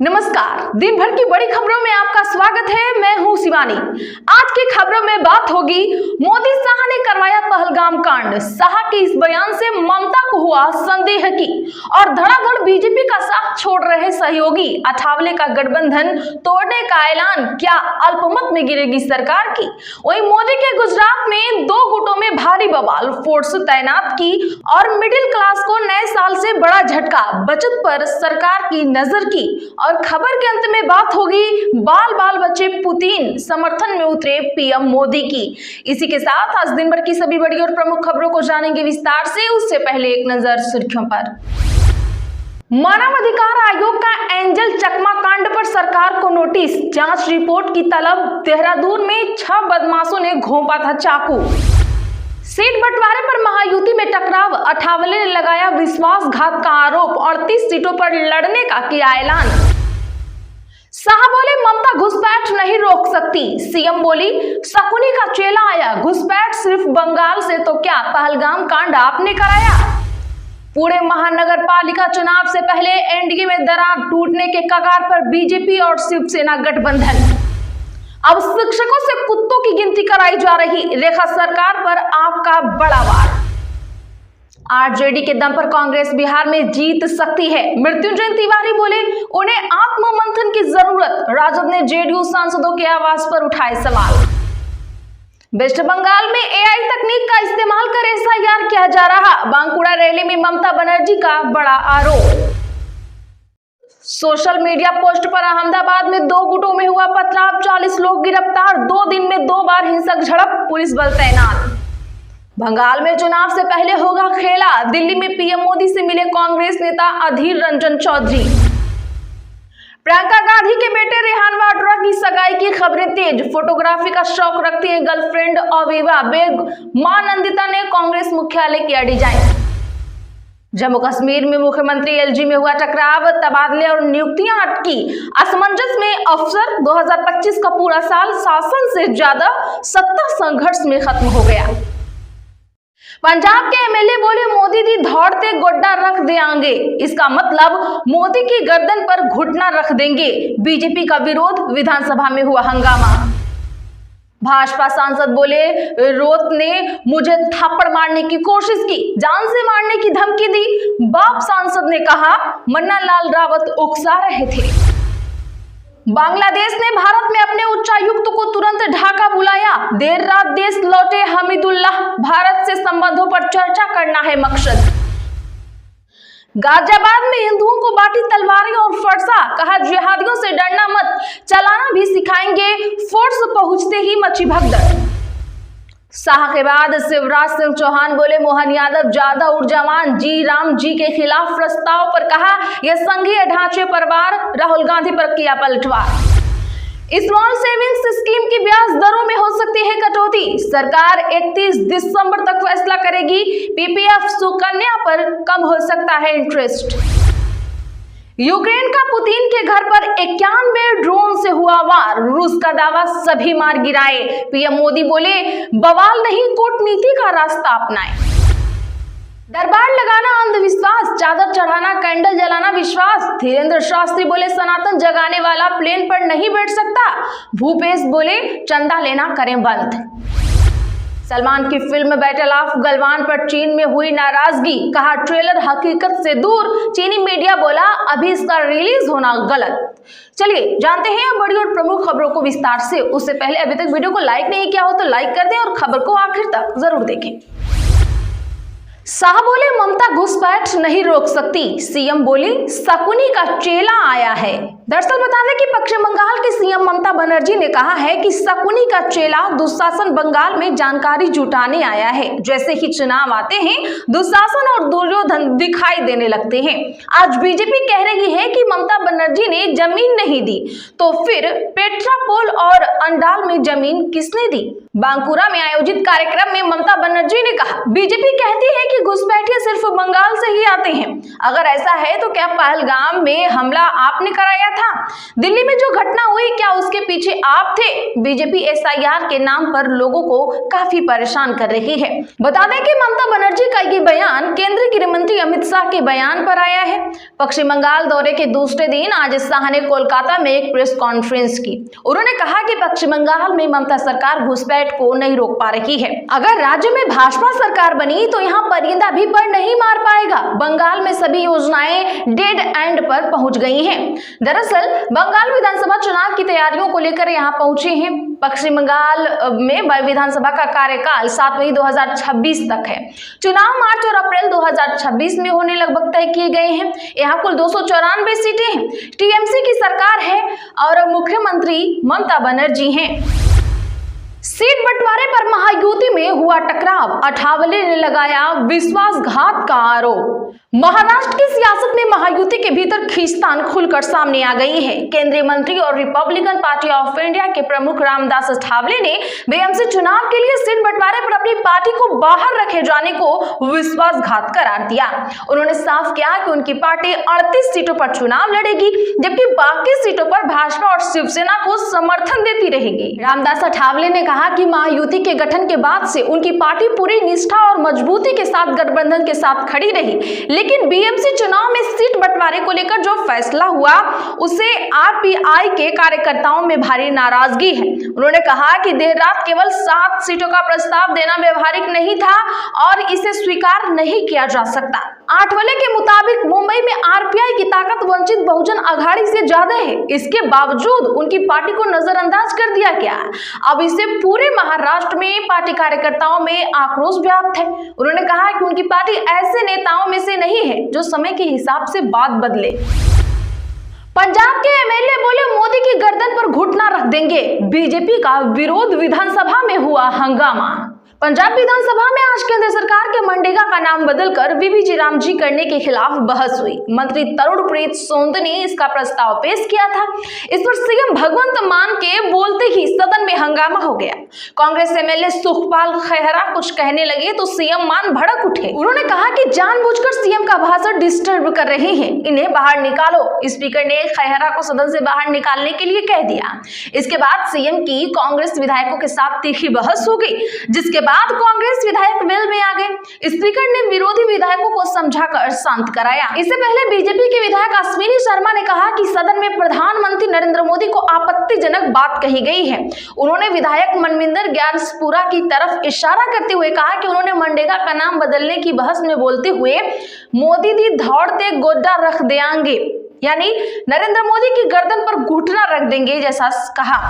नमस्कार, दिन भर की बड़ी खबरों में आपका स्वागत है। मैं हूं शिवानी। आज की खबरों में बात होगी मोदी शाह ने करवाया पहलगाम कांड। शाह के इस बयान से ममता को हुआ संदेह की और धड़ाधड़ बीजेपी का साथ छोड़ रहे सहयोगी। अठावले का गठबंधन तोड़ने का ऐलान, क्या अल्पमत में गिरेगी सरकार की? वहीं मोदी के गुजरात में 2 गुटों में भारी बवाल, फोर्स तैनात की और मिडिल क्लास को नए साल से बड़ा झटका, बचत पर सरकार की नजर की। और खबर के अंत में बात होगी बाल बच्चे पुतिन समर्थन में उतरे पीएम मोदी की। इसी के साथ आज दिन भर की सभी बड़ी और प्रमुख खबरों को जानेंगे विस्तार से। उससे पहले एक नजर सुर्खियों पर। मानवाधिकार आयोग का एंजल चकमा कांड पर सरकार को नोटिस, जांच रिपोर्ट की तलब। देहरादून में 6 बदमाशों ने घोंपा था चाकू। सीट बंटवारे पर महायुति में टकराव, अठावले ने लगाया विश्वासघात का आरोप। 38 सीटों पर लड़ने का किया ऐलान। शाह बोले ममता घुसपैठ नहीं रोक सकती। सीएम बोली शकुनी का चेला आया, घुसपैठ सिर्फ बंगाल से तो क्या पहलगाम कांड आपने कराया। पूरे महानगर पालिका चुनाव से पहले एनडीए में दरार, टूटने के कगार पर बीजेपी और शिवसेना गठबंधन। अब शिक्षकों से कुत्तों की गिनती कराई जा रही, रेखा सरकार पर आपका बड़ा वार। आरजेडी के दम पर कांग्रेस बिहार में जीत सकती है, मृत्युंजय तिवारी बोले उन्हें आत्ममंथन की जरूरत। राजद ने जेडीयू सांसदों के आवास पर उठाए सवाल। वेस्ट बंगाल में एआई तकनीक का इस्तेमाल कर एसआईआर किया जा रहा, बांकुड़ा रैली में ममता बनर्जी का बड़ा आरोप। सोशल मीडिया पोस्ट पर अहमदाबाद में 2 गुटों में हुआ पथराव, 40 लोग गिरफ्तार। 2 दिन में 2 बार हिंसक झड़प, पुलिस बल तैनात। बंगाल में चुनाव से पहले होगा खेला, दिल्ली में पीएम मोदी से मिले कांग्रेस नेता अधीर रंजन चौधरी। प्रियंका गांधी के बेटे रेहान वाड्रा की सगाई की खबरें तेज, फोटोग्राफी का शौक रखती है गर्लफ्रेंड अवीवा बेग। मां नंदिता ने कांग्रेस मुख्यालय किया डिजाइन। जम्मू कश्मीर में मुख्यमंत्री एलजी में हुआ टकराव, तबादले और नियुक्तियां अटकी। असमंजस में अफसर, 2025 का पूरा साल शासन से ज्यादा सत्ता संघर्ष में खत्म हो गया। पंजाब के एमएलए बोले मोदी दी दौड़ते गोड्डा रख देंगे, इसका मतलब मोदी की गर्दन पर घुटना रख देंगे। बीजेपी का विरोध, विधानसभा में हुआ हंगामा। भाजपा सांसद बोले रोत ने मुझे थप्पड़ मारने की कोशिश की, जान से मारने की धमकी दी। बाप सांसद ने कहा मन्ना लाल रावत उकसा रहे थे। बांग्लादेश ने भारत में अपने उच्चायुक्त को तुरंत ढाका बुलाया, देर रात देश लौटे हमीदुल्लाह। भारत से संबंधों पर चर्चा करना है मकसद। गाजियाबाद में हिंदुओं को बांटी तलवारें और फरसा, कहा जिहादियों से डरना मत, चलाना भी सिखाएंगे। फोर्स पहुंचते ही मची भगदड़। शाह के बाद शिवराज सिंह चौहान बोले मोहन यादव ज्यादा ऊर्जावान, जी राम जी के खिलाफ प्रस्ताव पर कहा यह संघीय ढांचे पर वार। राहुल गांधी पर किया पलटवार। स्मॉल सेविंग्स स्कीम की ब्याज दरों में हो सकती है कटौती, सरकार 31 दिसंबर तक फैसला करेगी। पीपीएफ सुकन्या पर कम हो सकता है इंटरेस्ट। यूक्रेन का पुतिन के घर पर 91 ड्रोन से हुआ वार, रूस का दावा सभी मार गिराए। पीएम मोदी बोले बवाल नहीं, कूटनीति का रास्ता अपनाएं। दरबार लगाना अंधविश्वास, चादर चढ़ाना, कैंडल जलाना विश्वास। धीरेन्द्र शास्त्री बोले सनातन जगाने वाला प्लेन पर नहीं बैठ सकता। भूपेश बोले चंदा लेना करें बंद। सलमान की फिल्म बैटल ऑफ गलवान पर चीन में हुई नाराजगी, कहा ट्रेलर हकीकत से दूर। चीनी मीडिया बोला अभी इसका रिलीज होना गलत। चलिए जानते हैं बड़ी और प्रमुख खबरों को विस्तार से। उससे पहले अभी तक वीडियो को लाइक नहीं किया हो तो लाइक कर दें और खबर को आखिर तक जरूर देखें। शाह बोले ममता घुसपैठ नहीं रोक सकती, सीएम बोली शकुनी का चेला आया है। दरअसल बता दें कि पश्चिम बंगाल की सीएम ममता बनर्जी ने कहा है कि शकुनी का चेला दुशासन बंगाल में जानकारी जुटाने आया है। जैसे ही चुनाव आते हैं दुशासन और दुर्योधन दिखाई देने लगते हैं। आज बीजेपी कह रही है कि ममता बनर्जी ने जमीन नहीं दी, तो फिर पेट्रापोल और अंडाल में जमीन किसने दी? बांकुरा में आयोजित कार्यक्रम में ममता बनर्जी ने कहा बीजेपी कहती है कि घुसपैठिए सिर्फ बंगाल से ही आते हैं। अगर ऐसा है तो क्या पहलगाम में हमला आपने कराया था? दिल्ली में जो घटना हुई क्या उसके पीछे आप थे? बीजेपी एसआईआर के नाम पर लोगों को काफी परेशान कर रही है। बता दें कि ममता बनर्जी का ये बयान केंद्रीय गृह मंत्री अमित शाह के बयान पर आया है। पश्चिम बंगाल दौरे के दूसरे दिन आज शाह शाह ने कोलकाता में एक प्रेस कॉन्फ्रेंस की। उन्होंने कहा कि पश्चिम बंगाल में ममता सरकार घुसपैठ को नहीं रोक पा रही है। अगर राज्य में भाजपा सरकार बनी तो यहाँ परिंदा भी पर नहीं मार पाएगा। बंगाल में सभी योजनाएं डेड एंड पर पहुंच गई हैं। दरअसल बंगाल विधानसभा चुनाव की तैयारियों को लेकर यहाँ पहुंचे हैं। पश्चिम बंगाल में विधानसभा का कार्यकाल 7 मई 2026 तक है। चुनाव मार्च और अप्रैल 2026 में होने लगभग तय किए गए हैं। यहाँ कुल 294 सीटें हैं। टीएमसी की सरकार है और मुख्यमंत्री ममता बनर्जी हैं। सीट बंटवारे पर महायुति में हुआ टकराव, अठावले ने लगाया विश्वासघात का आरोप। महाराष्ट्र की सियासत में महायुति के भीतर खींचतान खुलकर सामने आ गई है। केंद्रीय मंत्री और रिपब्लिकन पार्टी ऑफ इंडिया के प्रमुख रामदास अठावले ने बीएमसी चुनाव के लिए सीट बंटवारे पर अपनी पार्टी को बाहर रखे जाने को विश्वासघात करार दिया। उन्होंने साफ किया कि उनकी पार्टी 38 सीटों पर चुनाव लड़ेगी, जबकि बाकी सीटों पर भाजपा और शिवसेना को समर्थन देती रहेगी। रामदास अठावले ने कहा कि महायुति के गठन के बाद से उनकी पार्टी पूरी निष्ठा और मजबूती के साथ गठबंधन के साथ खड़ी रही, लेकिन बीएमसी चुनाव में सीट बंटवारे को लेकर जो फैसला हुआ उसे आरपीआई के कार्यकर्ताओं में भारी नाराजगी है। उन्होंने कहा कि देर रात केवल 7 सीटों का प्रस्ताव देना व्यवहारिक नहीं था और इसे स्वीकार नहीं किया जा सकता। आठवले के मुताबिक मुंबई में आरपीआई की ताकत वंचित बहुजन अघाड़ी से ज्यादा है। इसके बावजूद उनकी पार्टी को नजरअंदाज कर दिया गया। अब इसे पूरे महाराष्ट्र में पार्टी कार्यकर्ताओं में आक्रोश व्याप्त है। उन्होंने कहा कि उनकी पार्टी ऐसे नेताओं में से नहीं है जो समय के हिसाब से बात बदले। पंजाब के एमएलए बोले मोदी की गर्दन पर घुटना रख देंगे। बीजेपी का विरोध, विधानसभा में हुआ हंगामा। पंजाब विधानसभा में आज केंद्र सरकार के मनरेगा का नाम बदलकर वीबीजी रामजी करने के खिलाफ बहस हुई। मंत्री तरुणप्रीत सोंद ने इसका प्रस्ताव पेश किया था। इस पर सीएम भगवंत मान के बोलते ही सदन में हंगामा हो गया। कांग्रेस एमएलए सुखपाल खैहरा कुछ कहने लगे तो सीएम मान भड़क उठे। उन्होंने कहा कि जानबूझकर सीएम का भाषण डिस्टर्ब कर रहे हैं, इन्हें बाहर निकालो। स्पीकर ने खैहरा को सदन से बाहर निकालने के लिए कह दिया। इसके बाद सीएम की कांग्रेस विधायकों के साथ तीखी बहस हो गई, जिसके बाद कांग्रेस विधायक वेल में आ गए। स्पीकर ने विरोधी विधायकों को समझाकर शांत कराया। इससे पहले बीजेपी के विधायक अश्विनी शर्मा ने कहा कि सदन में प्रधानमंत्री नरेंद्र मोदी को आपत्तिजनक बात कही गई है। उन्होंने विधायक मनविंदर ज्ञानपुरा की तरफ इशारा करते हुए कहा कि उन्होंने मनरेगा का नाम बदलने की बहस में बोलते हुए मोदी दी दौड़ते गोड्डा रख देंगे, यानी नरेंद्र मोदी की गर्दन पर घुटना रख देंगे जैसा कहा।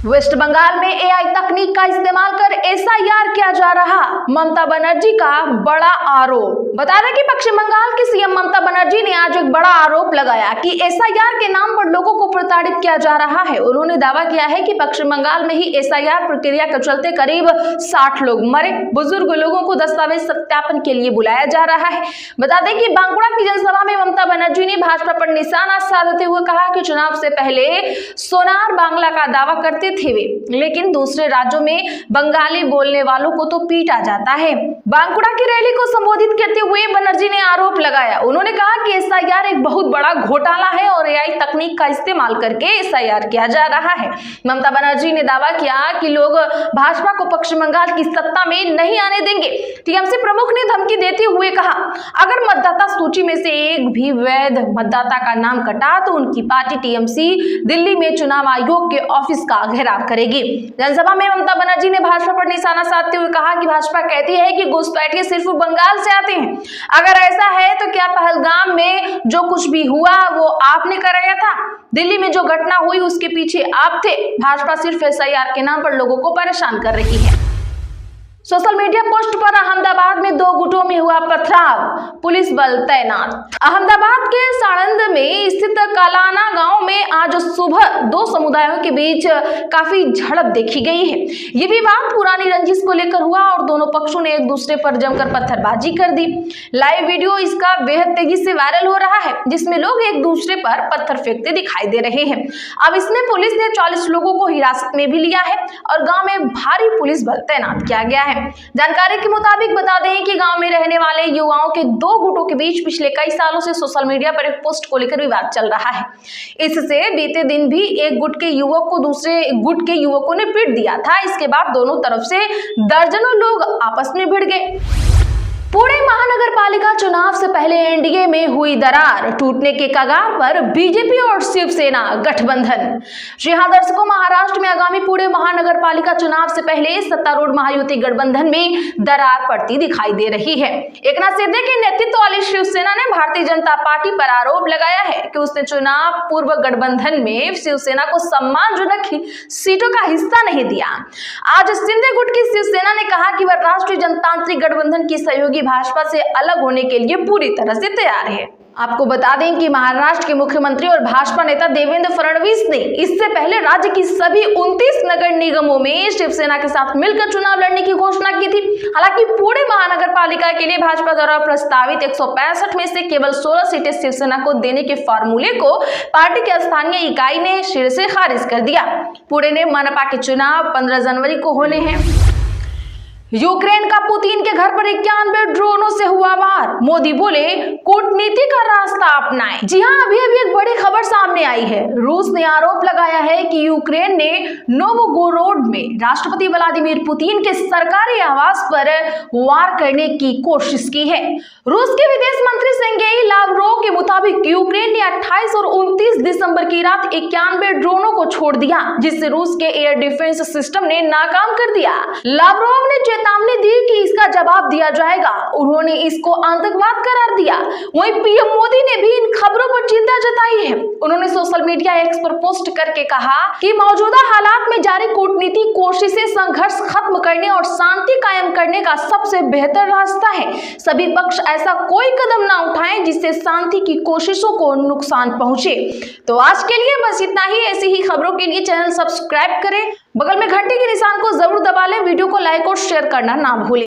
वेस्ट बंगाल में एआई तकनीक का इस्तेमाल कर एसआईआर किया जा रहा, ममता बनर्जी का बड़ा आरोप। बता दें कि पश्चिम बंगाल की सीएम ममता बनर्जी ने आज एक बड़ा आरोप लगाया कि एसआईआर के नाम पर लोगों को प्रताड़ित किया जा रहा है। उन्होंने दावा किया है कि पश्चिम बंगाल में ही एसआईआर प्रक्रिया के चलते करीब 60 लोग मरे। बुजुर्ग लोगों को दस्तावेज सत्यापन के लिए बुलाया जा रहा है। बता दें कि बांकुड़ा की जनसभा में ममता बनर्जी ने भाजपा पर निशाना साधते हुए कहा कि चुनाव से पहले सोनार बांग्ला का दावा करते थे वे, लेकिन दूसरे राज्यों में बंगाली बोलने वालों को तो पीटा जाता है। बांकुड़ा की रैली को संबोधित करते हुए बनर्जी ने आरोप लगाया। उन्होंने कहा कि एसआईआर एक बहुत बड़ा घोटाला है और एआई तकनीक का इस्तेमाल करके एसआईआर किया जा रहा है। ममता बनर्जी ने दावा किया कि लोग भाजपा को पश्चिम बंगाल की सत्ता में नहीं आने देंगे। टीएमसी प्रमुख ने धमकी देते हुए कहा, अगर मतदाता सूची में से एक भी वैध मतदाता का नाम कटा तो उनकी पार्टी टीएमसी दिल्ली में चुनाव आयोग के ऑफिस का घेराव करेगी। जनसभा में ममता बनर्जी ने भाजपा पर निशाना साधते हुए कहा कि भाजपा कहती है कि घुसपैठिए सिर्फ बंगाल से आते हैं। अगर ऐसा है तो क्या पहलगाम में जो कुछ भी हुआ वो आपने कराया था? दिल्ली में जो घटना हुई उसके पीछे आप थे। भाजपा सिर्फ एसआईआर के नाम पर लोगों को परेशान कर रही है। सोशल मीडिया पोस्ट पर अहमदाबाद में 2 गुटों में हुआ पथराव, पुलिस बल तैनात। अहमदाबाद के साणंद में स्थित कालाना गांव में आज सुबह 2 समुदायों के बीच काफी झड़प देखी गई है। ये विवाद पुरानी रंजिश को लेकर हुआ और दोनों पक्षों ने एक दूसरे पर जमकर पत्थरबाजी कर दी। लाइव वीडियो इसका बेहद तेजी से वायरल हो रहा है, जिसमें लोग एक दूसरे पर पत्थर फेंकते दिखाई दे रहे हैं। अब इसमें पुलिस ने 40 लोगों को हिरासत में भी लिया है और गाँव में भारी पुलिस बल तैनात किया गया है। जानकारी के मुताबिक बता दें कि गांव में रहने वाले युवाओं के 2 गुटों के बीच पिछले कई सालों से सोशल मीडिया पर एक पोस्ट को लेकर विवाद चल रहा है। इससे बीते दिन भी एक गुट के युवक को दूसरे गुट के युवकों ने पीट दिया था। इसके बाद दोनों तरफ से दर्जनों लोग आपस में भिड़ गए। पुणे महानगर पालिका चुनाव से पहले एनडीए में हुई दरार, टूटने के कगार पर बीजेपी और शिवसेना गठबंधन। जी हां दर्शकों, महाराष्ट्र में आगामी पुणे महानगर पालिका चुनाव से पहले सत्तारूढ़ महायुति गठबंधन में दरार पड़ती दिखाई दे रही है। एकनाथ शिंदे के नेतृत्व वाली शिवसेना ने भारतीय जनता पार्टी पर आरोप लगाया है कि उसने चुनाव पूर्व गठबंधन में शिवसेना को सम्मानजनक सीटों का हिस्सा नहीं दिया। आज शिंदे गुट की शिवसेना ने कहा कि वह राष्ट्रीय जनतांत्रिक गठबंधन की सहयोगी भाजपा से अलग होने के लिए पूरी तरह से तैयार है। आपको बता दें कि महाराष्ट्र के मुख्यमंत्री और भाजपा नेता देवेंद्र फडणवीस ने इससे पहले राज्य की सभी 29 नगर निगमों में शिवसेना के साथ मिलकर चुनाव लड़ने की घोषणा की थी। हालांकि पुणे महानगर पालिका के लिए भाजपा द्वारा प्रस्तावित 165 में से केवल 16 सीटें शिवसेना को देने के फॉर्मूले को पार्टी की स्थानीय इकाई ने सिरे से खारिज कर दिया। पुणे ने मनपा के चुनाव 15 जनवरी को होने हैं। यूक्रेन का पुतिन के घर पर 91 ड्रोनों से हुआ वार, मोदी बोले कूटनीति का रास्ता अपनाएं। जी हां, अभी एक बड़ी खबर सामने आई है। रूस ने आरोप लगाया है कि यूक्रेन ने नोवगोरोड में राष्ट्रपति व्लादिमीर पुतिन के सरकारी आवास पर वार करने की कोशिश की है। रूस के विदेश मंत्री सेर्गेई लावरोव के मुताबिक यूक्रेन ने 28 और 29 दिसंबर की रात 91 ड्रोनों को छोड़ दिया, जिससे रूस के एयर डिफेंस सिस्टम ने नाकाम कर दिया। लावरोव ने चेतावनी दी कि इसका जवाब दिया जाएगा। उन्होंने इसको आतंकवाद करार दिया। वहीं पीएम मोदी ने भी इन खबरों पर चिंता जताई है। उन्होंने सोशल मीडिया एक्स पर पोस्ट करके कहा कि मौजूदा हालात में जारी कूटनीतिक कोशिशें संघर्ष खत्म करने और शांति कायम करने का सबसे बेहतर रास्ता है। सभी पक्ष ऐसा कोई कदम ना उठाएं जिससे शांति की कोशिशों को नुकसान पहुंचे। तो आज के लिए बस इतना ही। ऐसी ही खबरों के लिए चैनल सब्सक्राइब करें, बगल में घंटे के निशान को जरूर दबा लें, वीडियो को लाइक और शेयर करना ना भूलें।